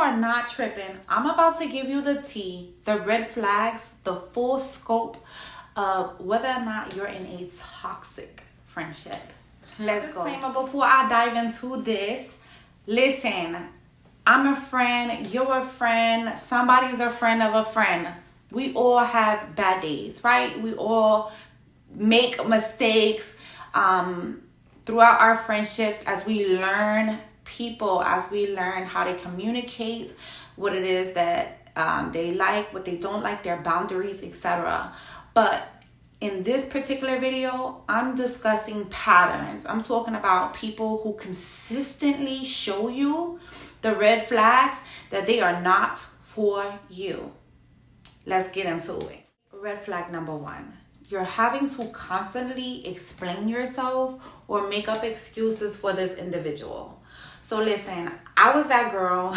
are not tripping, I'm about to give you the tea, the red flags, the full scope of whether or not you're in a toxic friendship. Let's go. Disclaimer before I dive into this. Listen, I'm a friend, you're a friend, somebody's a friend of a friend. We all have bad days, right? We all make mistakes throughout our friendships as we learn people, as we learn how to communicate, what it is that they like, what they don't like, their boundaries, etc. But in this particular video, I'm discussing patterns. I'm talking about people who consistently show you the red flags that they are not for you. Let's get into it. Red flag number 1. You're having to constantly explain yourself or make up excuses for this individual. So listen, I was that girl.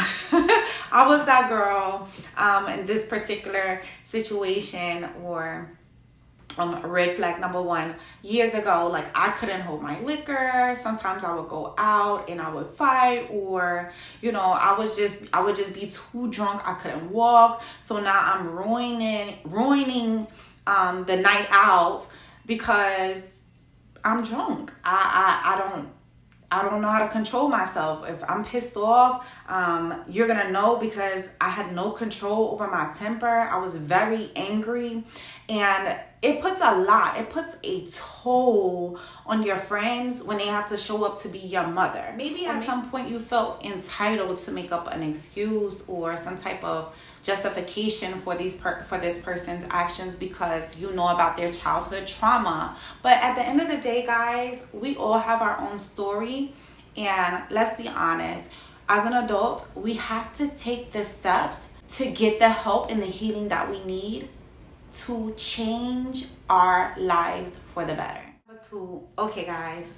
In this particular situation, or red flag number 1, years ago, like I couldn't hold my liquor. Sometimes I would go out and I would fight, or I would just be too drunk. I couldn't walk. So now I'm ruining the night out because I'm drunk. I don't know how to control myself. If I'm pissed off, you're gonna know, because I had no control over my temper. I was very angry, and it puts a toll on your friends when they have to show up to be your mother. Maybe at some point you felt entitled to make up an excuse or some type of justification for this person's actions because you know about their childhood trauma. But at the end of the day, guys, we all have our own story, and let's be honest, as an adult, we have to take the steps to get the help and the healing that we need to change our lives for the better. Number 2, okay guys,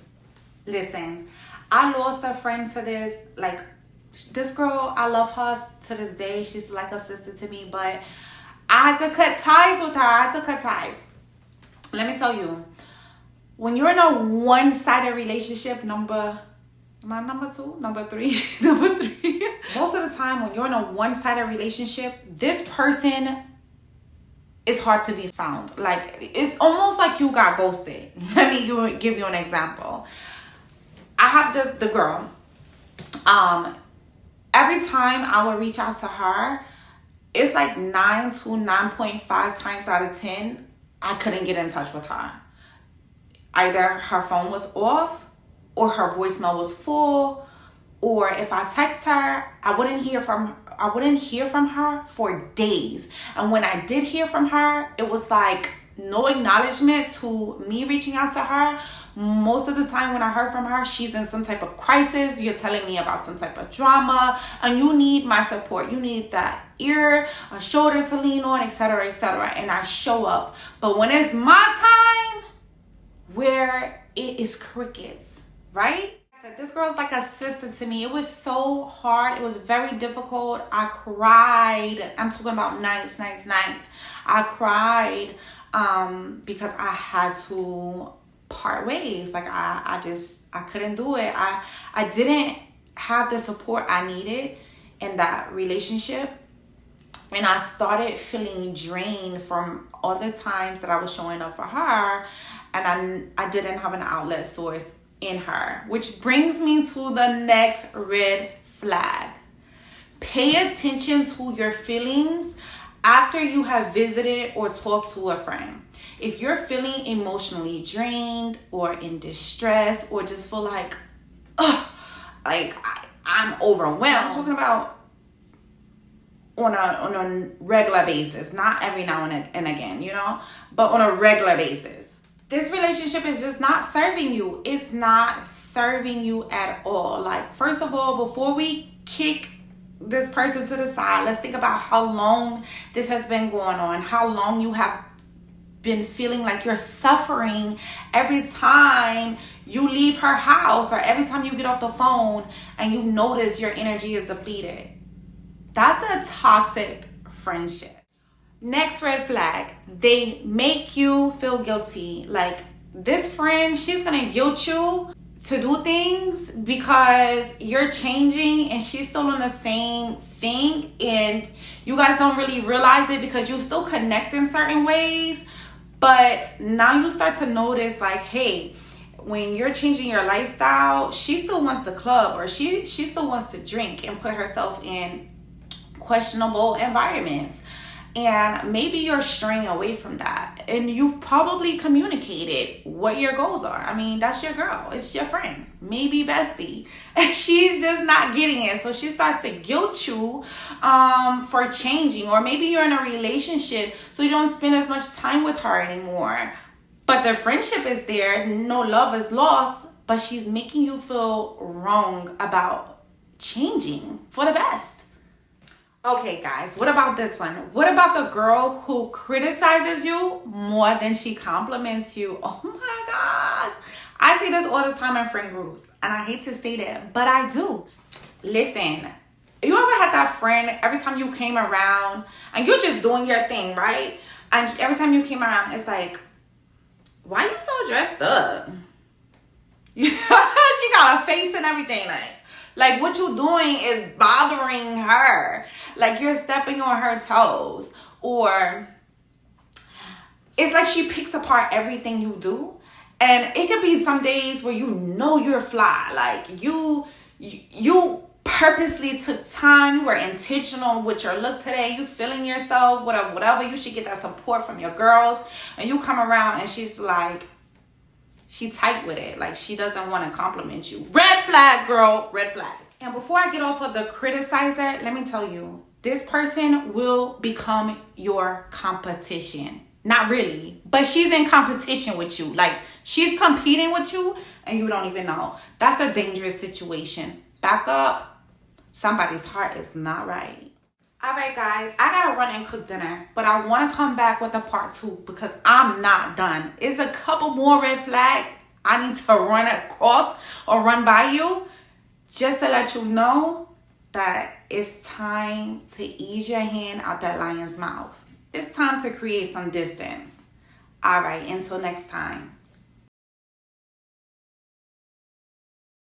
listen, I lost a friend to this. Like, this girl, I love her to this day. She's like a sister to me, but I had to cut ties with her. Let me tell you, when you're in a one-sided relationship, number 2, number 3, most of the time when you're in a one-sided relationship, this person is hard to be found. Like, it's almost like you got ghosted. Let me give you an example. I have the girl. Every time I would reach out to her, it's like 9 to 9.5 times out of 10, I couldn't get in touch with her. Either her phone was off, or her voicemail was full, or if I text her, I wouldn't hear from her for days. And when I did hear from her, it was like no acknowledgement to me reaching out to her. Most of the time when I heard from her, she's in some type of crisis. You're telling me about some type of drama, and you need my support. You need that ear, a shoulder to lean on, etc., etc. And I show up. But when it's my time, where it is crickets, right? This girl's like a sister to me. It was so hard. It was very difficult. I cried. I'm talking about nights. I cried because I had to part ways. Like I couldn't do it. I didn't have the support I needed in that relationship, and I started feeling drained from all the times that I was showing up for her, and I didn't have an outlet source in her. Which brings me to the next red flag. Pay attention to your feelings after you have visited or talked to a friend. If you're feeling emotionally drained or in distress, or just feel like, I'm overwhelmed. I'm talking about on a regular basis, not every now and again, but on a regular basis. This relationship is just not serving you. It's not serving you at all. Like, first of all, before we kick this person to the side, let's think about how long this has been going on, how long you have been feeling like you're suffering every time you leave her house, or every time you get off the phone and you notice your energy is depleted. That's a toxic friendship. Next red flag, they make you feel guilty. Like, this friend, she's gonna guilt you to do things because you're changing and she's still on the same thing, and you guys don't really realize it because you still connect in certain ways. But now you start to notice, like, hey, when you're changing your lifestyle, she still wants the club, or she still wants to drink and put herself in questionable environments. And maybe you're straying away from that, and you probably communicated what your goals are. I mean, that's your girl, it's your friend, maybe bestie, and she's just not getting it. So she starts to guilt you for changing. Or maybe you're in a relationship, so you don't spend as much time with her anymore, but the friendship is there, no love is lost, but she's making you feel wrong about changing for the best. Okay, guys, what about this one? What about the girl who criticizes you more than she compliments you? Oh my God. I see this all the time in friend groups, and I hate to say that, but I do. Listen, you ever had that friend, every time you came around, and you're just doing your thing, right? And every time you came around, it's like, why you so dressed up? She got a face and everything, like what you doing is bothering her. Like you're stepping on her toes. Or it's like she picks apart everything you do. And it could be some days where you know you're fly. Like you purposely took time. You were intentional with your look today. You feeling yourself, whatever. You should get that support from your girls. And you come around and she's like, she tight with it. Like she doesn't want to compliment you. Red flag, girl. Red flag. And before I get off of the criticizer, let me tell you, this person will become your competition. Not really, but she's in competition with you. Like she's competing with you and you don't even know. That's a dangerous situation. Back up. Somebody's heart is not right. All right, guys, I gotta run and cook dinner, but I want to come back with a part 2 because I'm not done. It's a couple more red flags I need to run across or run by you, just to let you know that it's time to ease your hand out that lion's mouth. It's time to create some distance. All right, until next time.